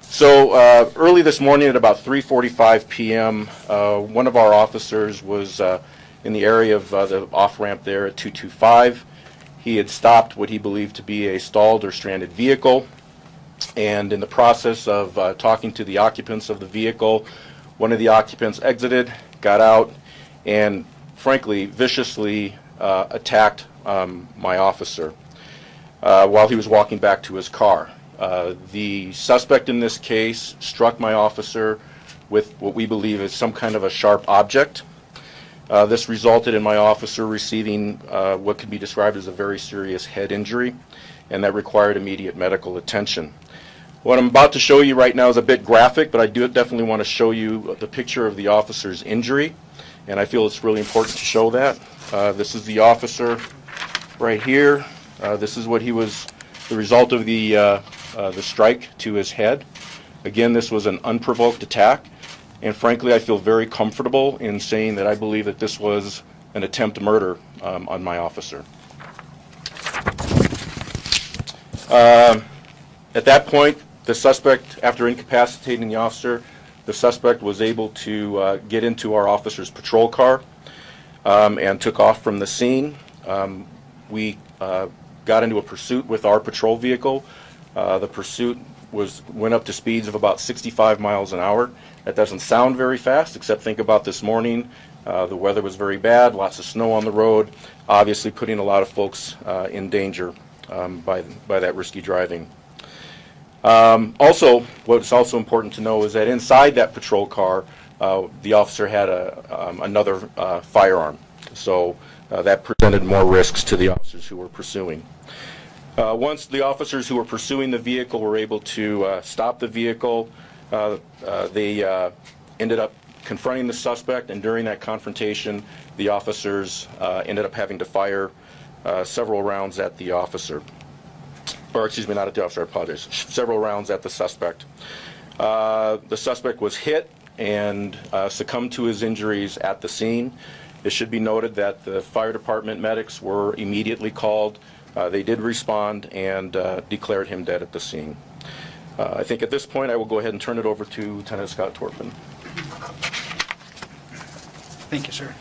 So early this morning at about 3:45 p.m., one of our officers was in the area of the off-ramp there at 225. He had stopped what he believed to be a stalled or stranded vehicle, and in the process of talking to the occupants of the vehicle, one of the occupants exited, got out, and frankly viciously attacked my officer while he was walking back to his car. The suspect in this case struck my officer with what we believe is some kind of a sharp object. This resulted in my officer receiving what could be described as a very serious head injury, and that required immediate medical attention. What I'm about to show you right now is a bit graphic, but I do definitely want to show you the picture of the officer's injury, and I feel it's really important to show that. This is the officer right here. This is what he was, the result of the strike to his head. Again, this was an unprovoked attack, and frankly, I feel very comfortable in saying that I believe that this was an attempt to murder on my officer. At that point, the suspect, after incapacitating the officer, the suspect was able to get into our officer's patrol car and took off from the scene. We got into a pursuit with our patrol vehicle. The pursuit went up to speeds of about 65 miles an hour. That doesn't sound very fast, except think about this morning. The weather was very bad, lots of snow on the road, obviously putting a lot of folks in danger by that risky driving. Also, what's also important to know is that inside that patrol car, the officer had another firearm. So that presented more risks to the officers who were pursuing. Once the officers who were pursuing the vehicle were able to stop the vehicle, they ended up confronting the suspect, and during that confrontation, the officers ended up having to fire several rounds at the officer. Or excuse me, not at the officer, I apologize. Several rounds at the suspect. The suspect was hit and succumbed to his injuries at the scene. It should be noted that the fire department medics were immediately called. They did respond and declared him dead at the scene. I think at this point I will go ahead and turn it over to Lieutenant Scott Torpin. Thank you, sir.